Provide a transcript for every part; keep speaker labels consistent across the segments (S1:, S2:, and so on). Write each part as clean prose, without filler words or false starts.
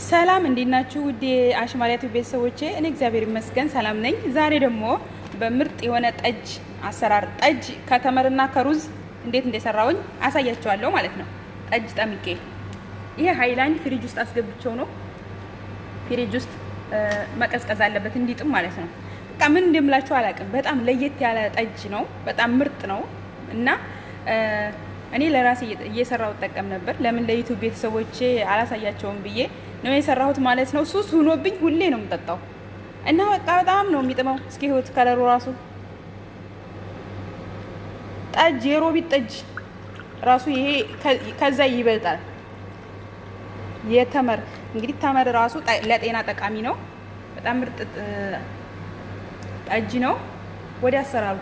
S1: ሰላም እንዴት ናችሁ? ውዴ አሽማሪያቱ ቤተሰቦቼ፣ እኔ እግዚአብሔር ይመስገን ሰላም ነኝ። ዛሬ ደግሞ በምርጥ የሆነ ጠጅ አሰራር ጠጅ ከተመርና ከሩዝ እንዴት እንደሰራውኝ አሳያችኋለሁ ማለት ነው። ጠጅ ጠምቄ ይሄ ሃይላንድ ፍሪጅ ውስጥ አስገብቼው ነው። ፍሪጅ ውስጥ መቀዝቀዝ አለበት እንዲጥም ማለት ነው። በቃ ምን እንደምላችሁ አላውቅም። በጣም ለየት ያለ ጠጅ ነው። በጣም ምርጥ ነው እና እኔ ለራሴ እየሰራው ተጠቀም ነበር። ለምን ለዩቲዩብ ቤተሰቦቼ አላሳያቸውም ብዬ ነው የሰራሁት ማለት ነው። ሱስ ሆኖብኝ ሁሌ ነው የምጠጣው እና በቃ በጣም ነው የሚጥመው። እስኪ ህይወት ከለሩ ራሱ ጠጅ የሮቢት ጠጅ ራሱ ይሄ ከዛ ይበልጣል። የተመር እንግዲህ ተመር ራሱ ለጤና ጠቃሚ ነው። በጣም ምርጥ ጠጅ ነው። ወደ አሰራሩ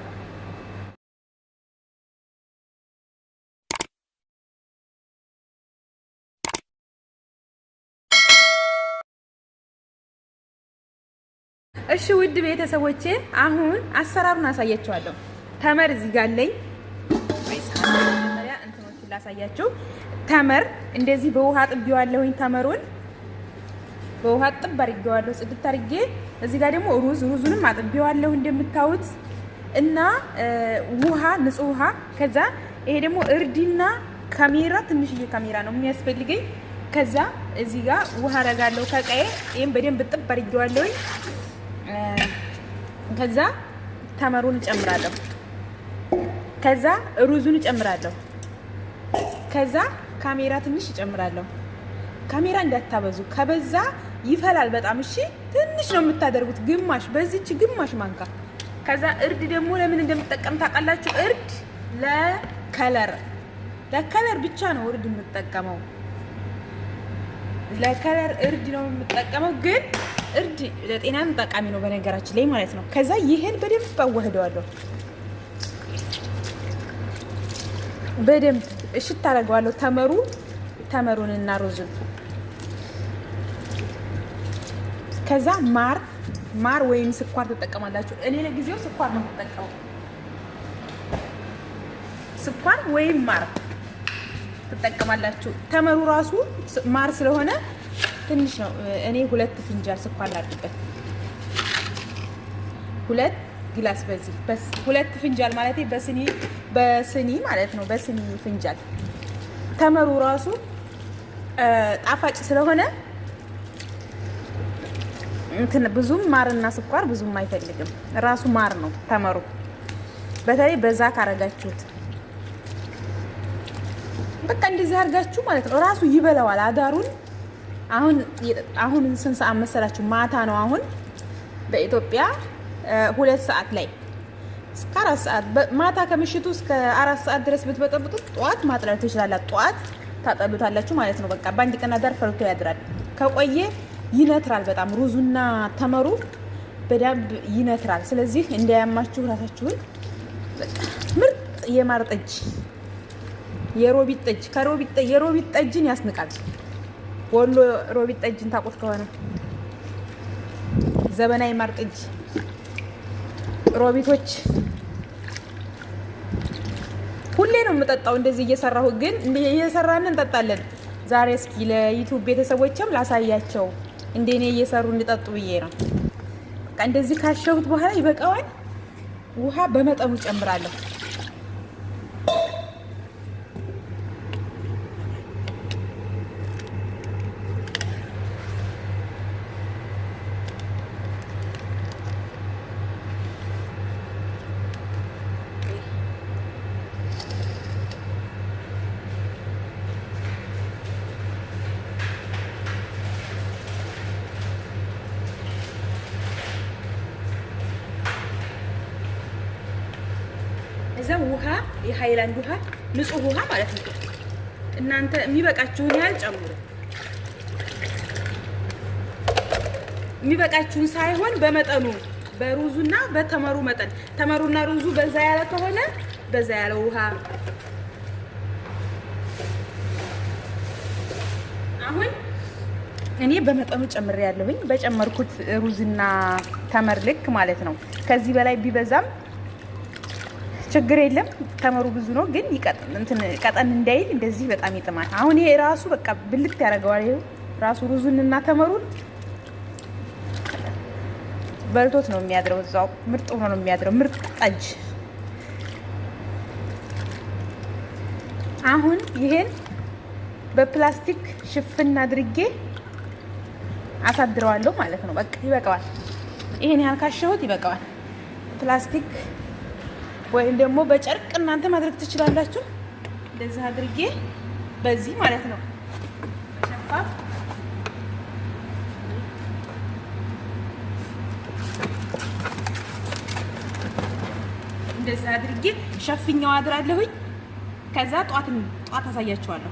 S1: እሺ ውድ ቤተሰቦቼ አሁን አሰራሩን አሳያችኋለሁ። ተመር እዚህ ጋር አለኝ። መጀመሪያ እንትኖችን ላሳያችሁ። ተመር እንደዚህ በውሃ ጥቤዋለሁኝ። ተመሩን በውሃ ጥብ አድርጌዋለሁ፣ ጽድት አድርጌ። እዚህ ጋር ደግሞ ሩዙንም አጥቤዋለሁ እንደምታዩት እና ውሃ፣ ንጹህ ውሃ። ከዛ ይሄ ደግሞ እርድና ካሜራ፣ ትንሽዬ ካሜራ ነው የሚያስፈልገኝ። ከዛ እዚህ ጋር ውሃ አረጋለሁ ከቀዬ። ይሄን በደንብ ጥብ አድርጌዋለሁኝ። ከዛ ተመሩን እጨምራለሁ። ከዛ ሩዙን እጨምራለሁ። ከዛ ካሜራ ትንሽ እጨምራለሁ። ካሜራ እንዳታበዙ፣ ከበዛ ይፈላል በጣም። እሺ ትንሽ ነው የምታደርጉት፣ ግማሽ፣ በዚች ግማሽ ማንካ። ከዛ እርድ ደግሞ ለምን እንደምጠቀም ታውቃላችሁ? እርድ ለከለር ብቻ ነው እርድ የምጠቀመው። ለከለር እርድ ነው የምጠቀመው፣ ግን እርድ ለጤናም ጠቃሚ ነው በነገራችን ላይ ማለት ነው። ከዛ ይሄን በደንብ አዋህደዋለሁ። በደንብ እሽት አደርገዋለሁ ተመሩንና ሩዙን። ከዛ ማር ወይም ስኳር ትጠቀማላችሁ። እኔ ለጊዜው ስኳር ነው የምጠቀመው። ስኳር ወይም ማር ትጠቀማላችሁ። ተመሩ ራሱ ማር ስለሆነ ትንሽ ነው። እኔ 2 ፍንጃል ስኳር ላድርግበት። 2 ግላስ በዚህ 2 ፍንጃል ማለት በስኒ ማለት ነው። በስኒ ፍንጃል። ተመሩ ራሱ ጣፋጭ ስለሆነ እንትን ብዙም ማርና ስኳር ብዙም አይፈልግም። ራሱ ማር ነው ተመሩ። በተለይ በዛ ካረጋችሁት በቃ እንደዚህ አድርጋችሁ ማለት ነው ራሱ ይበላዋል አዳሩን። አሁን ስንት ሰዓት መሰላችሁ? ማታ ነው አሁን በኢትዮጵያ 2 ሰዓት ላይ እስከ 4 ሰዓት ማታ ከምሽቱ እስከ 4 ሰዓት ድረስ ብትበጠብጡት ጠዋት ማጥለል ትችላላችሁ። ጠዋት ታጠሉታላችሁ ማለት ነው። በቃ በአንድ ቀን አዳር ፈልቶ ያድራል። ከቆየ ይነትራል በጣም ሩዙና ተመሩ በደንብ ይነትራል። ስለዚህ እንዳያማችሁ ራሳችሁን። በቃ ምርጥ የማር ጠጅ የሮቢት ጠጅ የሮቢት ጠጅን ያስንቃል። ወሎ ሮቢት ጠጅን ታውቁት ከሆነ ዘመናዊ ማር ጠጅ ሮቢቶች ሁሌ ነው የምጠጣው እንደዚህ እየሰራሁ። ግን እየሰራን እንጠጣለን። ዛሬ እስኪ ለዩቲዩብ ቤተሰቦችም ላሳያቸው እንደኔ እየሰሩ እንዲጠጡ ብዬ ነው። በቃ እንደዚህ ካሸሁት በኋላ ይበቃዋል። ውሃ በመጠኑ ጨምራለሁ። እዛ ውሃ የሃይላንድ ውሃ ንጹህ ውሃ ማለት ነው። እናንተ የሚበቃችሁን ያህል ጨምሩ። የሚበቃችሁን ሳይሆን በመጠኑ በሩዙና በተመሩ መጠን። ተመሩና ሩዙ በዛ ያለ ከሆነ በዛ ያለ ውሃ። አሁን እኔ በመጠኑ ጨምሬያለሁኝ። በጨመርኩት ሩዝና ተመር ልክ ማለት ነው። ከዚህ በላይ ቢበዛም ችግር የለም። ተመሩ ብዙ ነው ግን ቀጠን እንዳይል እንደዚህ በጣም ይጥማል። አሁን ይሄ ራሱ በቃ ብልት ያደርገዋል። ይሄ ራሱ ሩዙንና ተመሩን በልቶት ነው የሚያድረው። እዛው ምርጥ ሆኖ ነው የሚያድረው። ምርጥ ጠጅ። አሁን ይሄን በፕላስቲክ ሽፍን አድርጌ አሳድረዋለሁ ማለት ነው። በቃ ይበቃዋል። ይሄን ያህል ካሸሁት ይበቃዋል። ፕላስቲክ ወይም ደግሞ በጨርቅ እናንተ ማድረግ ትችላላችሁ። እንደዚህ አድርጌ በዚህ ማለት ነው በሸፋፍ እንደዚህ አድርጌ ሸፍኛው አድራለሁኝ። ከዛ ጧት አሳያችኋለሁ።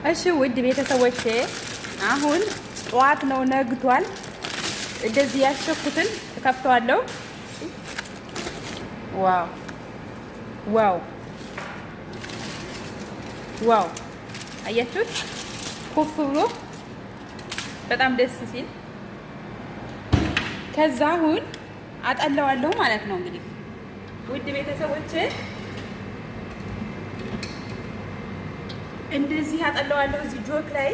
S1: እሺ ውድ ቤተሰቦቼ አሁን ጧት ነው፣ ነግቷል። እንደዚህ ያሸኩትን ከፍተዋለሁ። ዋው ዋው ዋው! አያችሁት? ኩፍ ብሎ በጣም ደስ ሲል። ከዛ አሁን አጠለዋለሁ ማለት ነው። እንግዲህ ውድ ቤተሰቦቼ እንደዚህ አጠለዋለሁ እዚህ ጆክ ላይ።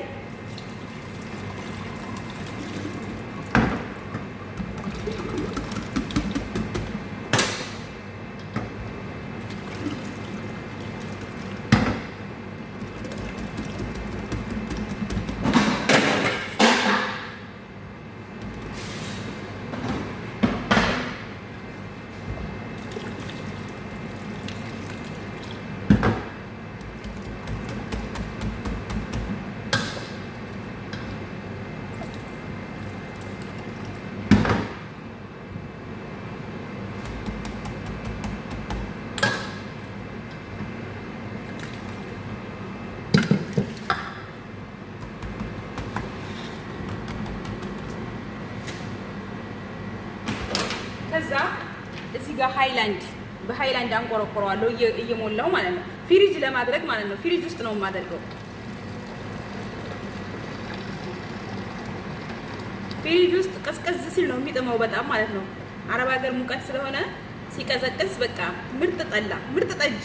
S1: ከዛ እዚህ ጋር በሃይላንድ አንቆረቆረዋለሁ እየሞላው ማለት ነው። ፍሪጅ ለማድረግ ማለት ነው። ፍሪጅ ውስጥ ነው የማደርገው። ፍሪጅ ውስጥ ቀዝቀዝ ሲል ነው የሚጥመው በጣም ማለት ነው። አረብ ሀገር ሙቀት ስለሆነ ሲቀዘቅዝ በቃ ምርጥ ጠላ፣ ምርጥ ጠጅ።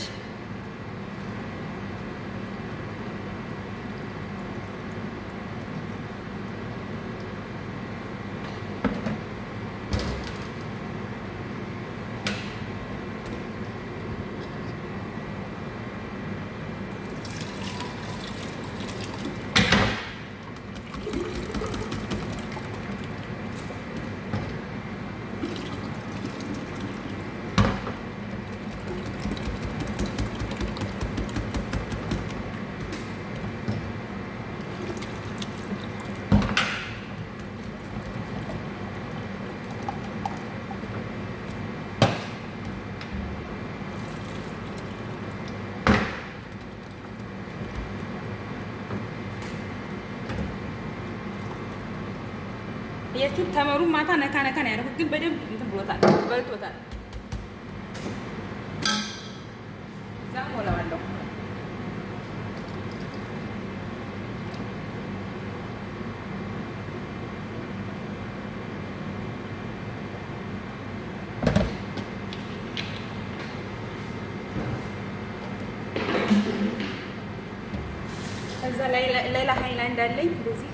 S1: ያችሁት ተመሩ ማታ ነካ ነካ ነው ያደረኩት፣ ግን በደንብ እንትን ብሎታል፣ በልቶታል። እዛም ሞላዋለሁ። ከዛ ሌላ ሃይላንድ አለኝ እንደዚህ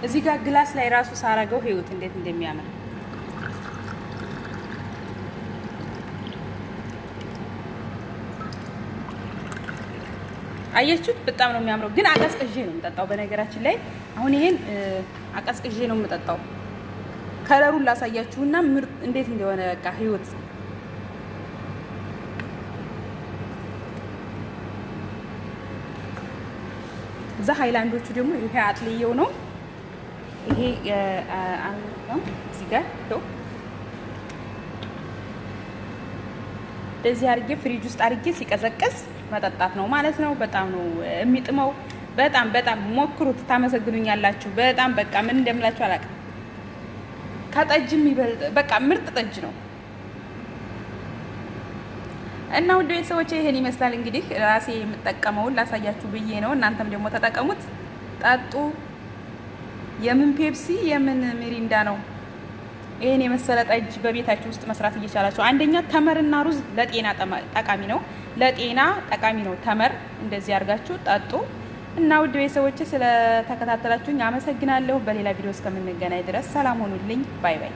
S1: እዚህ ጋር ግላስ ላይ ራሱ ሳረገው ህይወት እንዴት እንደሚያምር አያችሁት? በጣም ነው የሚያምረው። ግን አቀዝቅዤ ነው የምጠጣው። በነገራችን ላይ አሁን ይሄን አቀዝቅዤ ነው የምጠጣው። ከለሩን ላሳያችሁና ምርጥ እንዴት እንደሆነ በቃ ህይወት እዛ ሃይላንዶቹ ደግሞ ይሄ አጥልየው ነው። ይሄ ነው እዚህ ጋር ነው። እንደዚህ አድርጌ ፍሪጅ ውስጥ አድርጌ ሲቀዘቅዝ መጠጣት ነው ማለት ነው። በጣም ነው የሚጥመው። በጣም ሞክሩት፣ ታመሰግኑኛላችሁ። በጣም በቃ ምን እንደምላችሁ አላውቅም። ከጠጅም ይበልጥ በቃ ምርጥ ጠጅ ነው። እና ውድ ቤተሰቦቼ ይሄን ይመስላል እንግዲህ ራሴ የምጠቀመውን ላሳያችሁ ብዬ ነው። እናንተም ደግሞ ተጠቀሙት፣ ጠጡ። የምን ፔፕሲ የምን ሚሪንዳ ነው። ይሄን የመሰለ ጠጅ በቤታችሁ ውስጥ መስራት እየቻላችሁ፣ አንደኛ ተመርና ሩዝ ለጤና ጠቃሚ ነው። ለጤና ጠቃሚ ነው ተመር። እንደዚህ አድርጋችሁ ጠጡ። እና ውድ ቤተሰቦቼ ስለተከታተላችሁኝ አመሰግናለሁ። በሌላ ቪዲዮ እስከምንገናኝ ድረስ ሰላም ሆኑልኝ። ባይ ባይ።